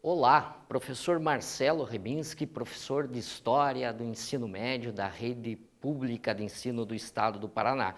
Olá, professor Marcelo Rebinski, professor de História do Ensino Médio da Rede Pública de Ensino do Estado do Paraná.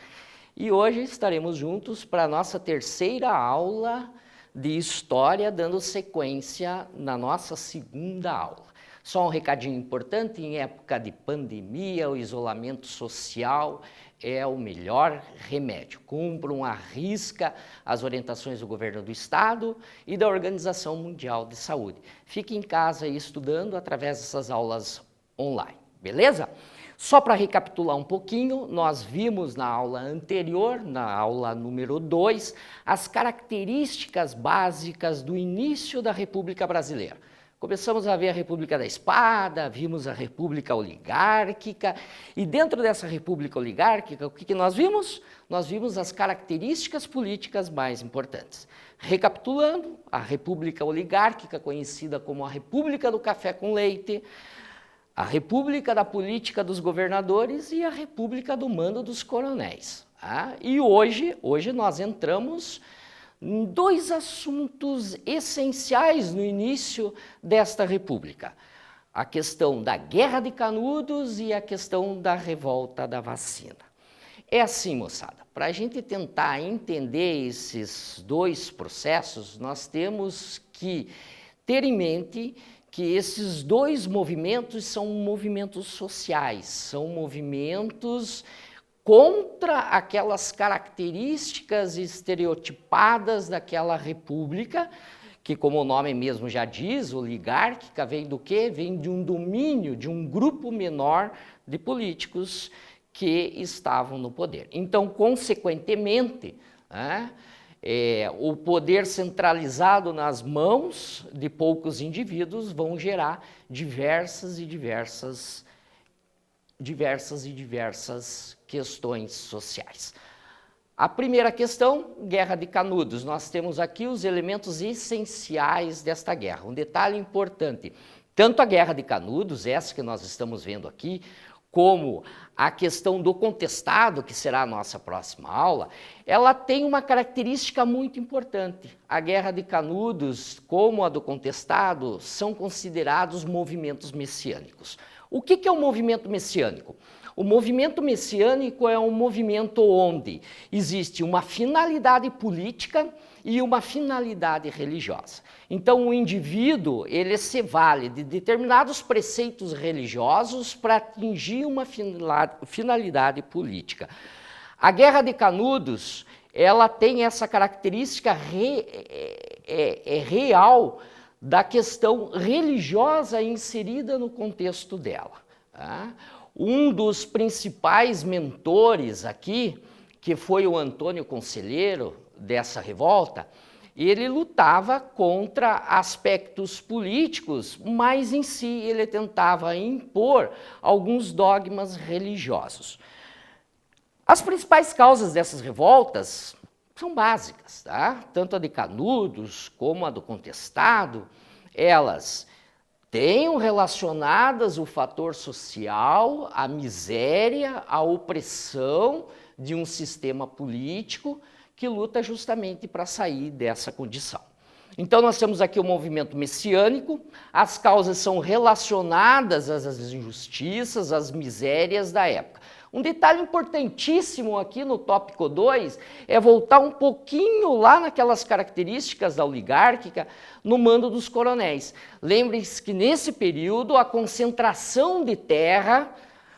E hoje estaremos juntos para a nossa terceira aula de História, dando sequência na nossa segunda aula. Só um recadinho importante: em época de pandemia, o isolamento social é o melhor remédio. Cumpram à risca as orientações do governo do estado e da Organização Mundial de Saúde. Fique em casa aí estudando através dessas aulas online, beleza? Só para recapitular um pouquinho, nós vimos na aula anterior, na aula número 2, as características básicas do início da República Brasileira. Começamos a ver a República da Espada, vimos a República Oligárquica, e dentro dessa República Oligárquica, o que nós vimos? Nós vimos as características políticas mais importantes. Recapitulando, a República Oligárquica, conhecida como a República do Café com Leite, a República da Política dos Governadores e a República do Mando dos Coronéis. Tá? E hoje nós entramos em dois assuntos essenciais no início desta república: a questão da Guerra de Canudos e a questão da revolta da vacina. É assim, moçada, para a gente tentar entender esses dois processos, nós temos que ter em mente que esses dois movimentos são movimentos sociais, são movimentos contra aquelas características estereotipadas daquela república, que, como o nome mesmo já diz, oligárquica, vem do quê? Vem de um domínio, de um grupo menor de políticos que estavam no poder. Então, consequentemente, o poder centralizado nas mãos de poucos indivíduos vão gerar diversas questões sociais. A primeira questão, Guerra de Canudos. Nós temos aqui os elementos essenciais desta guerra. Um detalhe importante: tanto a Guerra de Canudos, essa que nós estamos vendo aqui, como a questão do contestado, que será a nossa próxima aula, ela tem uma característica muito importante. A Guerra de Canudos, como a do contestado, são considerados movimentos messiânicos. O que é um movimento messiânico? O movimento messiânico é um movimento onde existe uma finalidade política e uma finalidade religiosa. Então, o indivíduo, ele se vale de determinados preceitos religiosos para atingir uma finalidade política. A Guerra de Canudos, ela tem essa característica real da questão religiosa inserida no contexto dela. Tá? Um dos principais mentores aqui, que foi o Antônio Conselheiro dessa revolta, ele lutava contra aspectos políticos, mas em si ele tentava impor alguns dogmas religiosos. As principais causas dessas revoltas são básicas, tá? Tanto a de Canudos como a do contestado, elas tenham relacionadas o fator social, a miséria, a opressão de um sistema político que luta justamente para sair dessa condição. Então nós temos aqui o movimento messiânico, as causas são relacionadas às injustiças, às misérias da época. Um detalhe importantíssimo aqui no tópico 2 é voltar um pouquinho lá naquelas características da oligárquica no mando dos coronéis. Lembrem-se que nesse período a concentração de terra,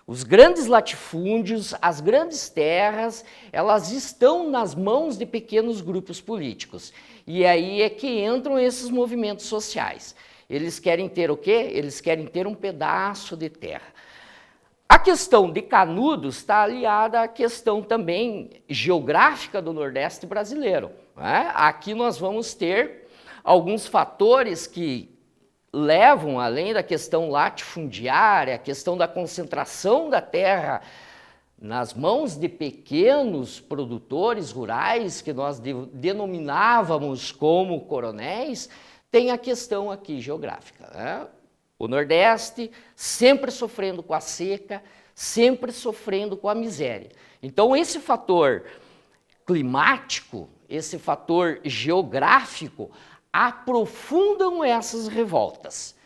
os grandes latifúndios, as grandes terras, elas estão nas mãos de pequenos grupos políticos. E aí é que entram esses movimentos sociais. Eles querem ter o quê? Eles querem ter um pedaço de terra. A questão de Canudos está aliada à questão também geográfica do Nordeste brasileiro. Né? Aqui nós vamos ter alguns fatores que levam, além da questão latifundiária, a questão da concentração da terra nas mãos de pequenos produtores rurais, que nós denominávamos como coronéis, tem a questão aqui geográfica. Né? O Nordeste sempre sofrendo com a seca, sempre sofrendo com a miséria. Então, esse fator climático, esse fator geográfico, aprofundam essas revoltas.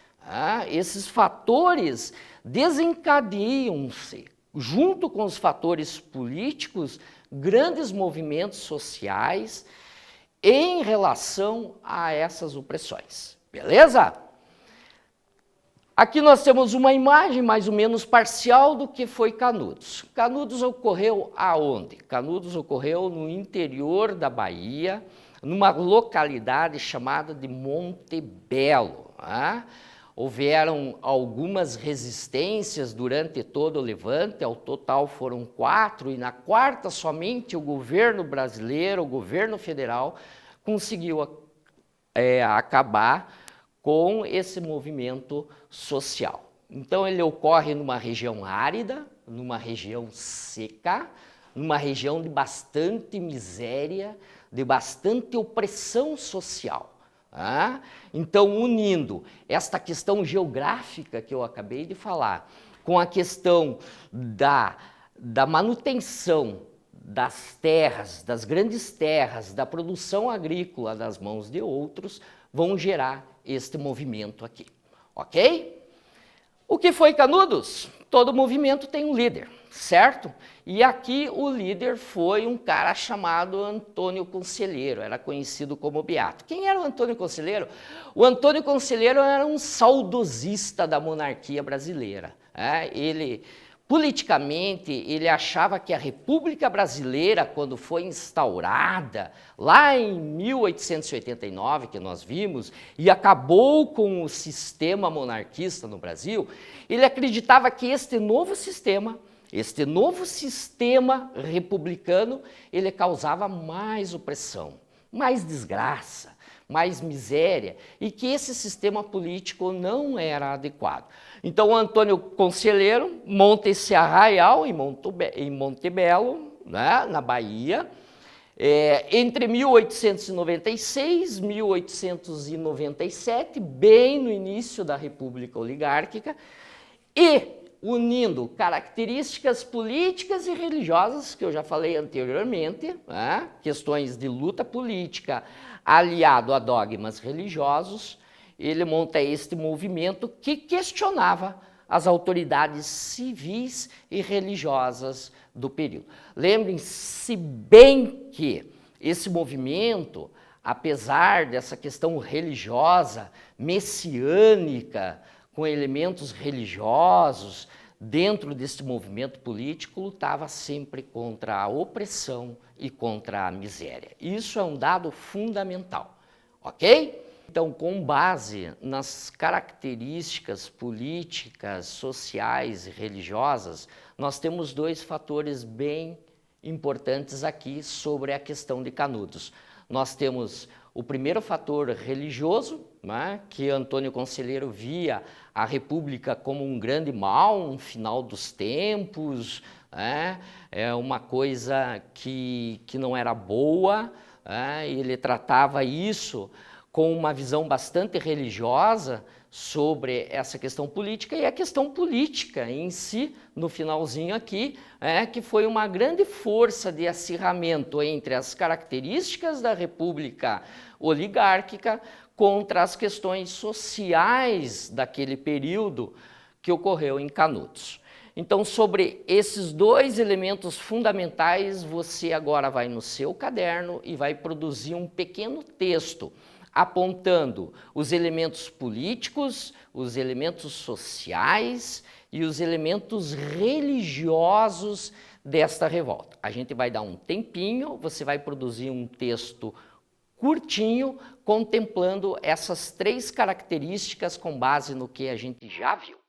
Esses fatores desencadeiam-se, junto com os fatores políticos, grandes movimentos sociais em relação a essas opressões. Beleza? Aqui nós temos uma imagem mais ou menos parcial do que foi Canudos. Canudos ocorreu aonde? Canudos ocorreu no interior da Bahia, numa localidade chamada de Monte Belo. Houveram algumas resistências durante todo o levante, ao total foram 4, e na quarta somente o governo brasileiro, o governo federal, conseguiu acabar com esse movimento social. Então ele ocorre numa região árida, numa região seca, numa região de bastante miséria, de bastante opressão social. Então, unindo esta questão geográfica que eu acabei de falar, com a questão da manutenção das terras, das grandes terras, da produção agrícola das mãos de outros, vão gerar este movimento aqui, ok? O que foi Canudos? Todo movimento tem um líder, certo? E aqui o líder foi um cara chamado Antônio Conselheiro, era conhecido como Beato. Quem era o Antônio Conselheiro? O Antônio Conselheiro era um saudosista da monarquia brasileira. Politicamente, ele achava que a República Brasileira, quando foi instaurada, lá em 1889, que nós vimos, e acabou com o sistema monarquista no Brasil, ele acreditava que este novo sistema republicano, ele causava mais opressão, mais desgraça, mais miséria, e que esse sistema político não era adequado. Então, o Antônio Conselheiro monta esse arraial em Monte Belo, na Bahia, entre 1896 e 1897, bem no início da República Oligárquica, e unindo características políticas e religiosas, que eu já falei anteriormente, questões de luta política aliado a dogmas religiosos, ele monta este movimento que questionava as autoridades civis e religiosas do período. Lembrem-se bem que esse movimento, apesar dessa questão religiosa, messiânica, com elementos religiosos, dentro desse movimento político, lutava sempre contra a opressão e contra a miséria. Isso é um dado fundamental, ok? Então, com base nas características políticas, sociais e religiosas, nós temos dois fatores bem importantes aqui sobre a questão de Canudos. Nós temos o primeiro fator religioso, que Antônio Conselheiro via a República como um grande mal, um final dos tempos, é uma coisa que não era boa, ele tratava isso com uma visão bastante religiosa sobre essa questão política, e a questão política em si, no finalzinho aqui, que foi uma grande força de acirramento entre as características da República Oligárquica contra as questões sociais daquele período que ocorreu em Canudos. Então, sobre esses dois elementos fundamentais, você agora vai no seu caderno e vai produzir um pequeno texto apontando os elementos políticos, os elementos sociais e os elementos religiosos desta revolta. A gente vai dar um tempinho, você vai produzir um texto curtinho, contemplando essas três características com base no que a gente já viu.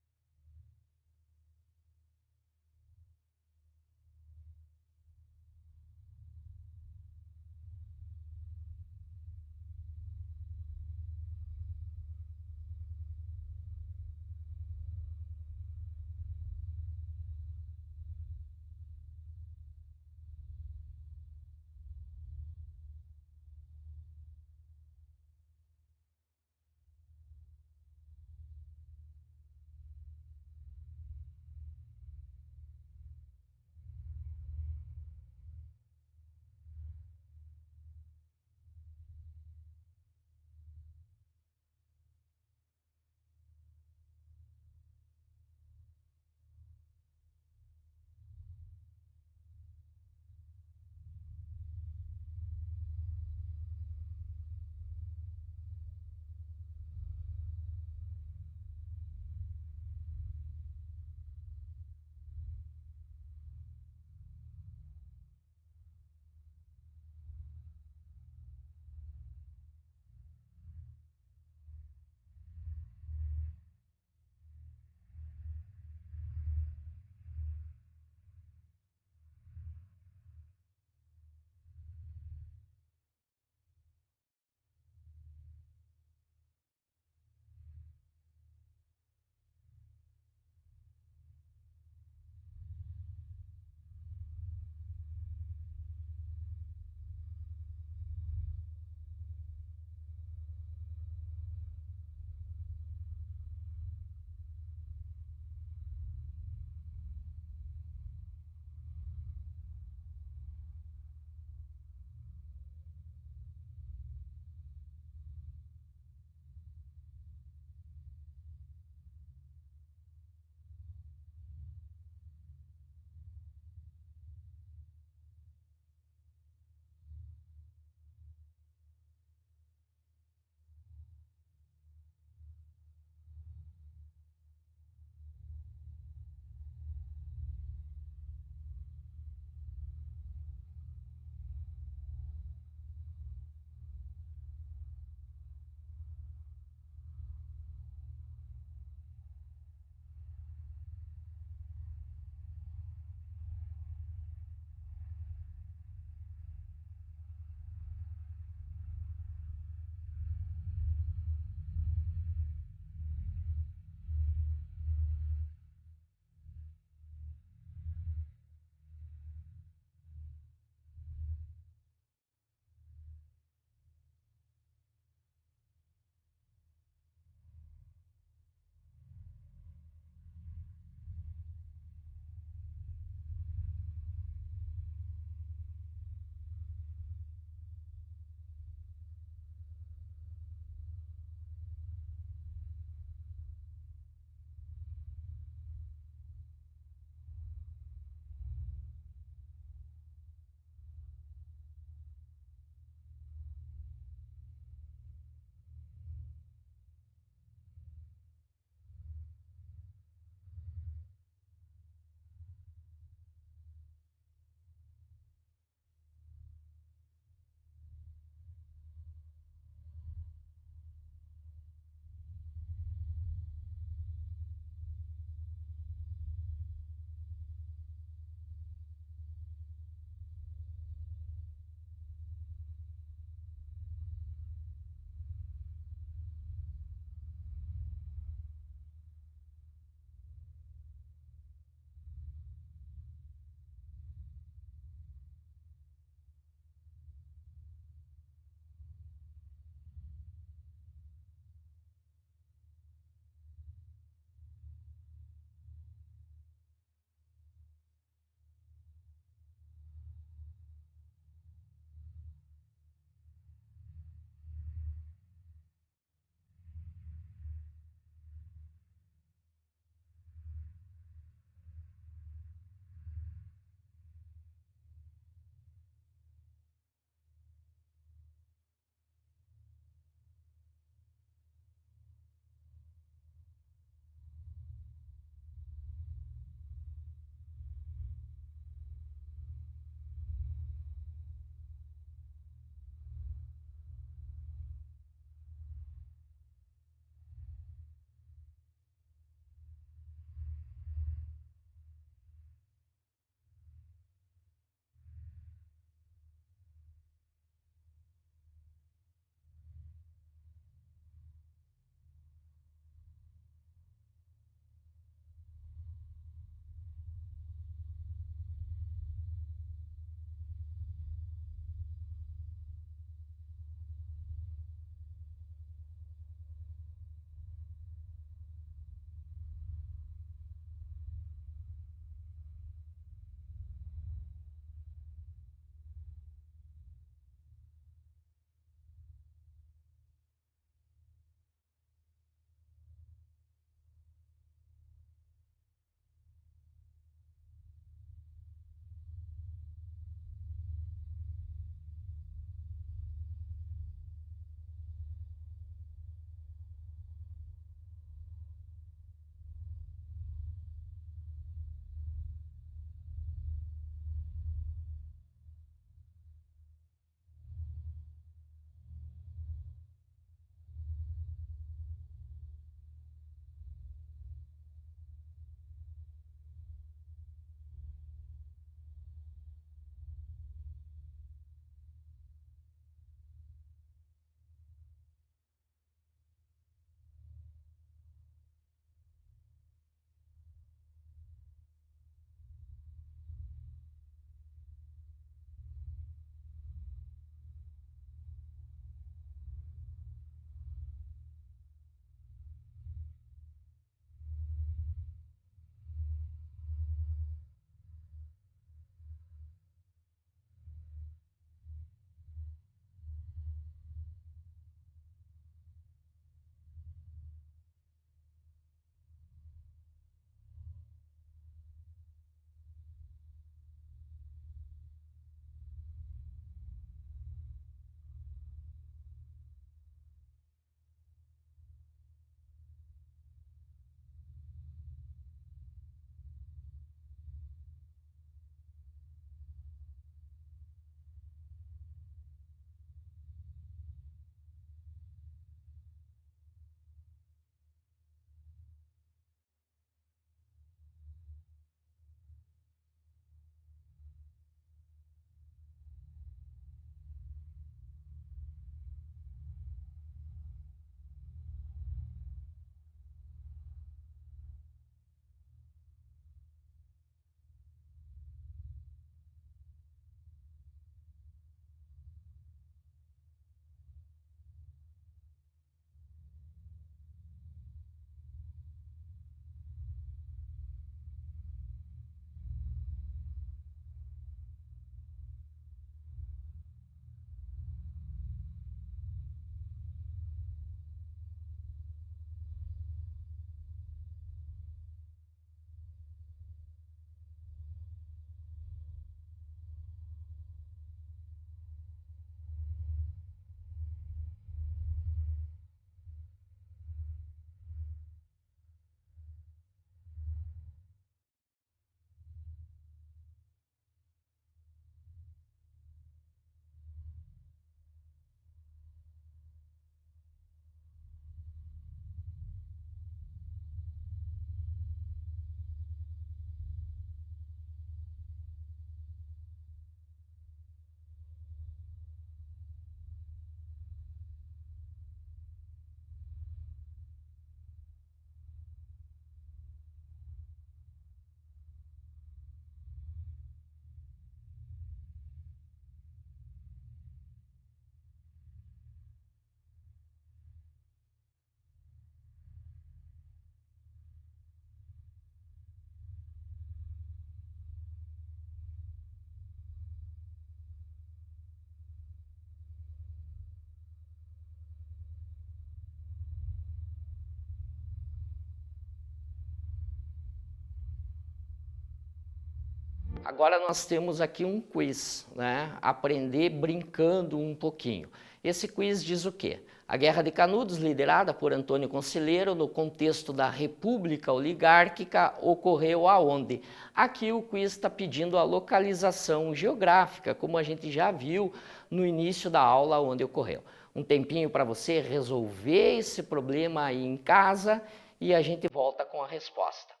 agora nós temos aqui um quiz, né? Aprender brincando um pouquinho. Esse quiz diz o quê? A Guerra de Canudos, liderada por Antônio Conselheiro, no contexto da República Oligárquica, ocorreu aonde? Aqui o quiz está pedindo a localização geográfica, como a gente já viu no início da aula onde ocorreu. Um tempinho para você resolver esse problema aí em casa e a gente volta com a resposta.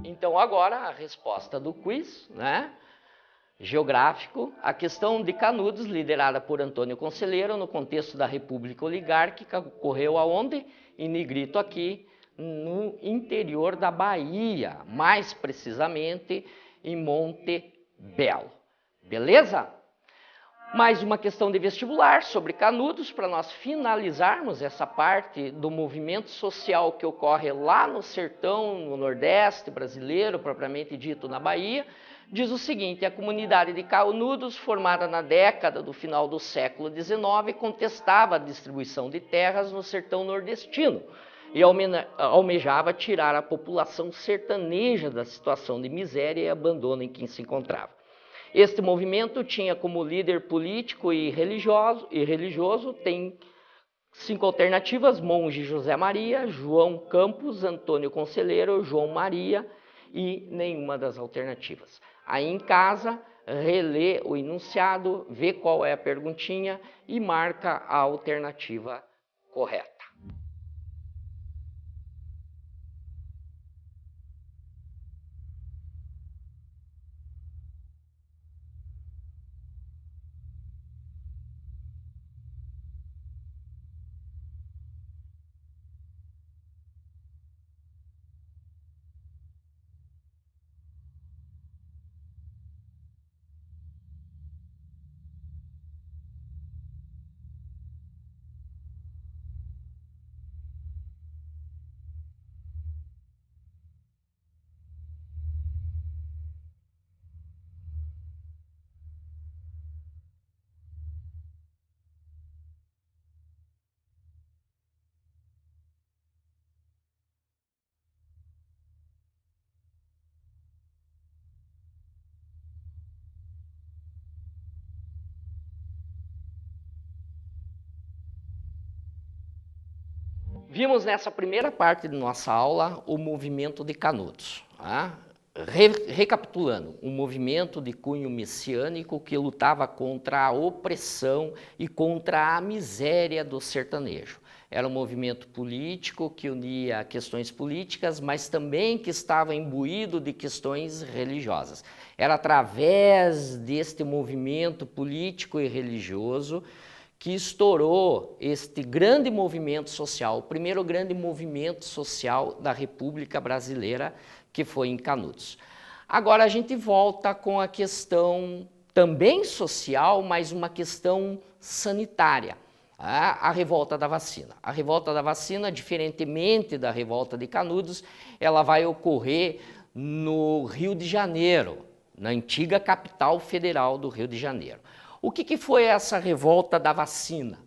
Então agora a resposta do quiz, né? Geográfico, a questão de Canudos, liderada por Antônio Conselheiro, no contexto da República Oligárquica, ocorreu aonde? Em negrito aqui, no interior da Bahia, mais precisamente em Monte Belo. Beleza? Mais uma questão de vestibular sobre Canudos, para nós finalizarmos essa parte do movimento social que ocorre lá no sertão, no Nordeste brasileiro, propriamente dito na Bahia. Diz o seguinte: a comunidade de Canudos, formada na década do final do século XIX, contestava a distribuição de terras no sertão nordestino e almejava tirar a população sertaneja da situação de miséria e abandono em que se encontrava. Este movimento tinha como líder político e religioso, tem 5 alternativas: Monge José Maria, João Campos, Antônio Conselheiro, João Maria e nenhuma das alternativas. Aí em casa, relê o enunciado, vê qual é a perguntinha e marca a alternativa correta. Vimos nessa primeira parte de nossa aula o movimento de Canudos. Tá? Recapitulando, um movimento de cunho messiânico que lutava contra a opressão e contra a miséria do sertanejo. Era um movimento político que unia questões políticas, mas também que estava imbuído de questões religiosas. Era através deste movimento político e religioso que estourou este grande movimento social, o primeiro grande movimento social da República Brasileira, que foi em Canudos. Agora a gente volta com a questão também social, mas uma questão sanitária, a revolta da vacina. A revolta da vacina, diferentemente da revolta de Canudos, ela vai ocorrer no Rio de Janeiro, na antiga capital federal do Rio de Janeiro. O que foi essa revolta da vacina?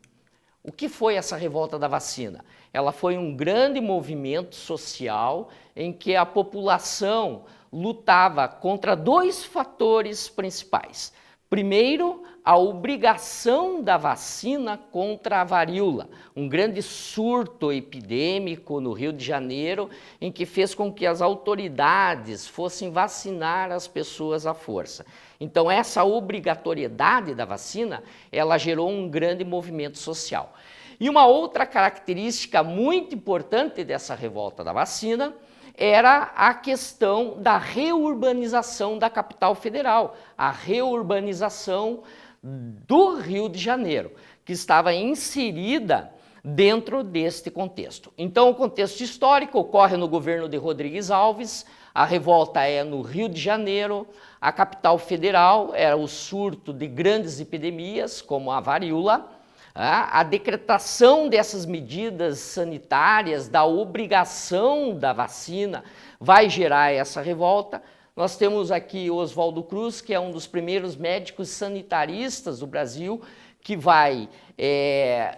O que foi essa revolta da vacina? Ela foi um grande movimento social em que a população lutava contra 2 fatores principais. Primeiro, a obrigação da vacina contra a varíola, um grande surto epidêmico no Rio de Janeiro, em que fez com que as autoridades fossem vacinar as pessoas à força. Então, essa obrigatoriedade da vacina, ela gerou um grande movimento social. E uma outra característica muito importante dessa revolta da vacina era a questão da reurbanização da capital federal, a reurbanização do Rio de Janeiro, que estava inserida dentro deste contexto. Então, o contexto histórico ocorre no governo de Rodrigues Alves, a revolta é no Rio de Janeiro, a capital federal era o surto de grandes epidemias, como a varíola. A decretação dessas medidas sanitárias, da obrigação da vacina, vai gerar essa revolta. Nós temos aqui o Oswaldo Cruz, que é um dos primeiros médicos sanitaristas do Brasil, que vai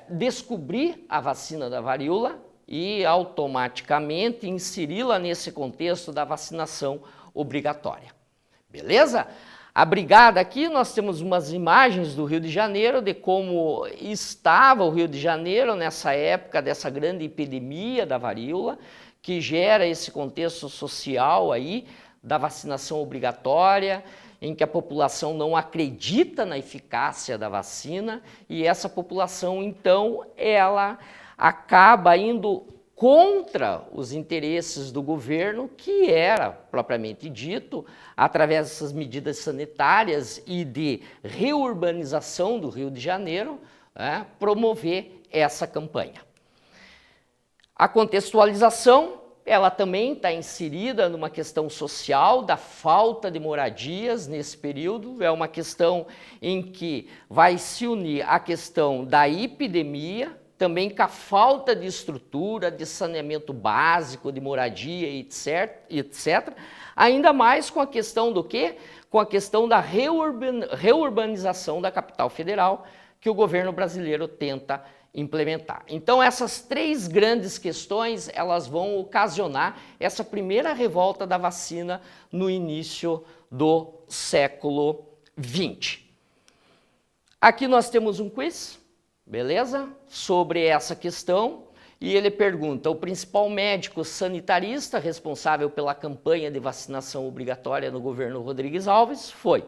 descobrir a vacina da varíola e automaticamente inseri-la nesse contexto da vacinação obrigatória. Beleza? A brigada aqui, nós temos umas imagens do Rio de Janeiro, de como estava o Rio de Janeiro nessa época dessa grande epidemia da varíola, que gera esse contexto social aí da vacinação obrigatória, em que a população não acredita na eficácia da vacina e essa população, então, ela acaba indo contra os interesses do governo, que era, propriamente dito, através dessas medidas sanitárias e de reurbanização do Rio de Janeiro, promover essa campanha. A contextualização, ela também está inserida numa questão social da falta de moradias nesse período, é uma questão em que vai se unir a questão da epidemia, também com a falta de estrutura, de saneamento básico, de moradia, etc. Ainda mais com a questão do quê? Com a questão da reurbanização da capital federal, que o governo brasileiro tenta implementar. Então, essas três grandes questões, elas vão ocasionar essa primeira revolta da vacina no início do século XX. Aqui nós temos um quiz, beleza? Sobre essa questão, e ele pergunta: o principal médico sanitarista responsável pela campanha de vacinação obrigatória no governo Rodrigues Alves foi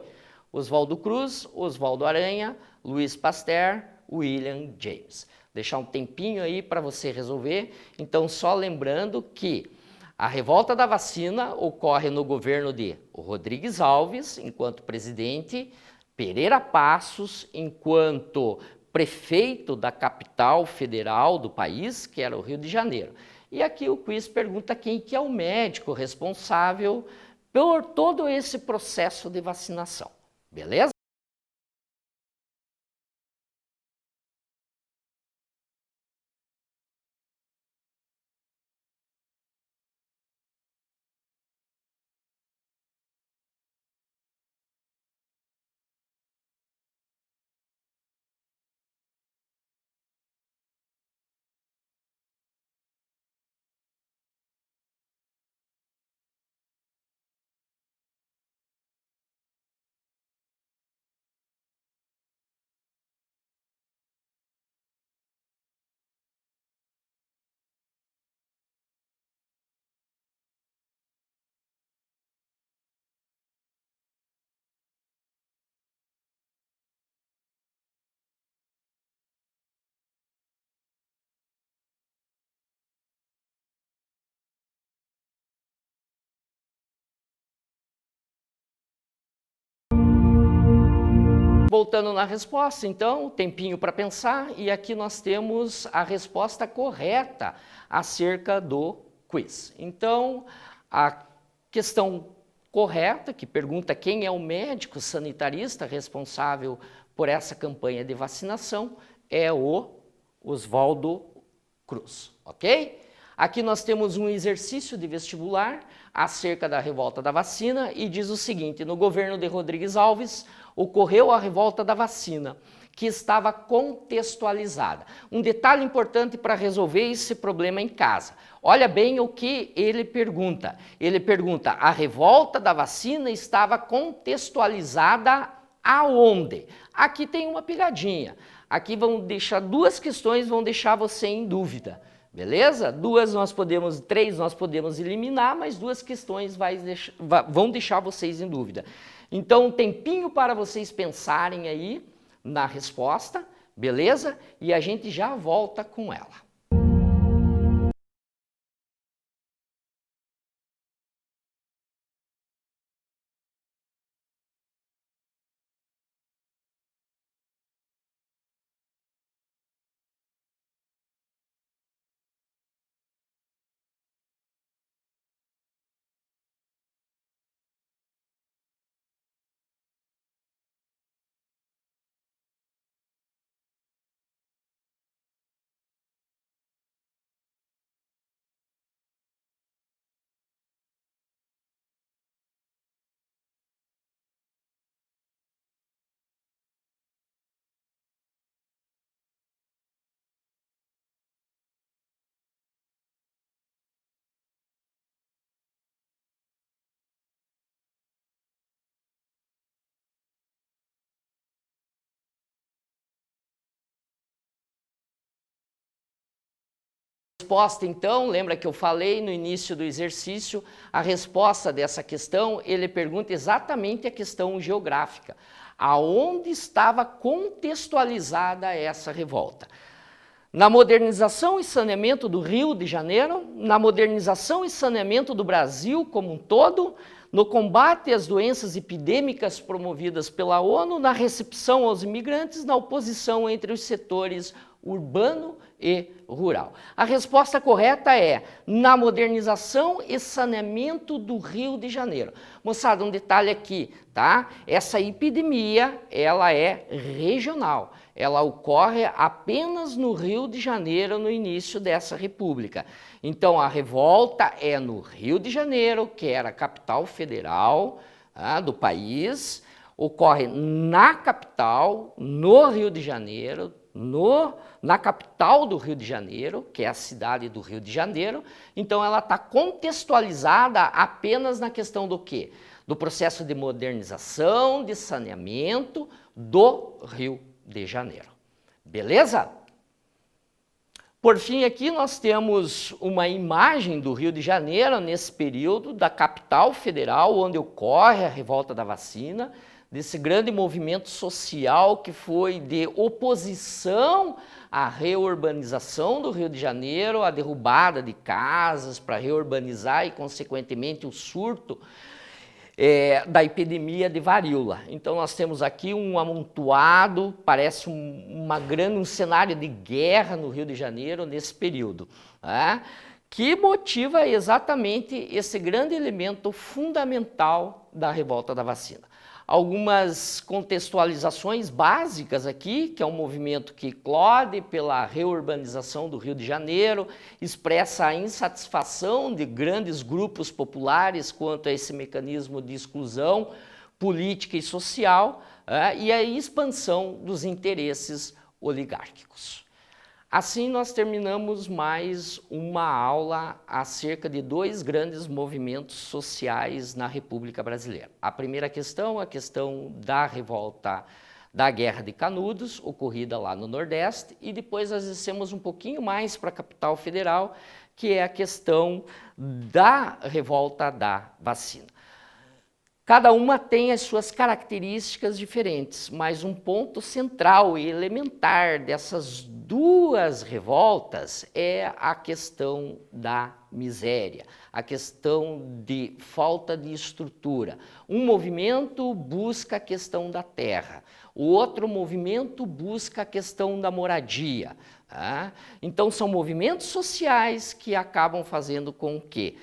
Oswaldo Cruz, Oswaldo Aranha, Luiz Pasteur, William James. Deixar um tempinho aí para você resolver. Então, só lembrando que a revolta da vacina ocorre no governo de Rodrigues Alves, enquanto presidente, Pereira Passos, enquanto prefeito da capital federal do país, que era o Rio de Janeiro. E aqui o quiz pergunta quem que é o médico responsável por todo esse processo de vacinação. Beleza? Voltando na resposta, então, tempinho para pensar, e aqui nós temos a resposta correta acerca do quiz. Então, a questão correta, que pergunta quem é o médico sanitarista responsável por essa campanha de vacinação, é o Oswaldo Cruz, ok? Aqui nós temos um exercício de vestibular acerca da revolta da vacina e diz o seguinte: no governo de Rodrigues Alves ocorreu a revolta da vacina, que estava contextualizada. Um detalhe importante para resolver esse problema em casa. Olha bem o que ele pergunta. Ele pergunta: a revolta da vacina estava contextualizada aonde? Aqui tem uma pegadinha. Aqui vão deixar duas questões, vão deixar você em dúvida. Beleza? Três nós podemos eliminar, mas duas questões vão deixar vocês em dúvida. Então, um tempinho para vocês pensarem aí na resposta, beleza? E a gente já volta com ela. Resposta, então, lembra que eu falei no início do exercício, a resposta dessa questão, ele pergunta exatamente a questão geográfica. Aonde estava contextualizada essa revolta? Na modernização e saneamento do Rio de Janeiro, na modernização e saneamento do Brasil como um todo, no combate às doenças epidêmicas promovidas pela ONU, na recepção aos imigrantes, na oposição entre os setores urbano e rural. A resposta correta é na modernização e saneamento do Rio de Janeiro. Moçada, um detalhe aqui, tá? Essa epidemia, ela é regional. Ela ocorre apenas no Rio de Janeiro no início dessa república. Então, a revolta é no Rio de Janeiro, que era a capital federal do país, ocorre na capital, no Rio de Janeiro, na capital do Rio de Janeiro, que é a cidade do Rio de Janeiro. Então, ela está contextualizada apenas na questão do quê? Do processo de modernização, de saneamento do Rio de Janeiro. Beleza? Por fim, aqui nós temos uma imagem do Rio de Janeiro nesse período, da capital federal, onde ocorre a revolta da vacina, desse grande movimento social que foi de oposição à reurbanização do Rio de Janeiro, a derrubada de casas para reurbanizar e, consequentemente, o surto da epidemia de varíola. Então nós temos aqui um amontoado, parece um cenário de guerra no Rio de Janeiro nesse período, que motiva exatamente esse grande elemento fundamental da revolta da vacina. Algumas contextualizações básicas aqui, que é um movimento que eclode pela reurbanização do Rio de Janeiro, expressa a insatisfação de grandes grupos populares quanto a esse mecanismo de exclusão política e social, e a expansão dos interesses oligárquicos. Assim, nós terminamos mais uma aula acerca de dois grandes movimentos sociais na República Brasileira. A primeira questão, a questão da revolta da Guerra de Canudos, ocorrida lá no Nordeste, e depois nós descemos um pouquinho mais para a capital federal, que é a questão da revolta da vacina. Cada uma tem as suas características diferentes, mas um ponto central e elementar dessas duas revoltas é a questão da miséria, a questão de falta de estrutura. Um movimento busca a questão da terra, o outro movimento busca a questão da moradia. Então são movimentos sociais que acabam fazendo com que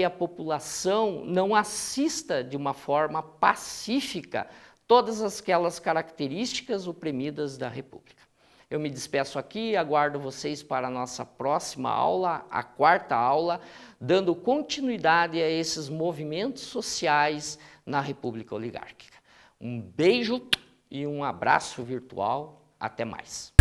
a população não assista de uma forma pacífica todas aquelas características oprimidas da República. Eu me despeço aqui e aguardo vocês para a nossa próxima aula, a quarta aula, dando continuidade a esses movimentos sociais na República Oligárquica. Um beijo e um abraço virtual. Até mais.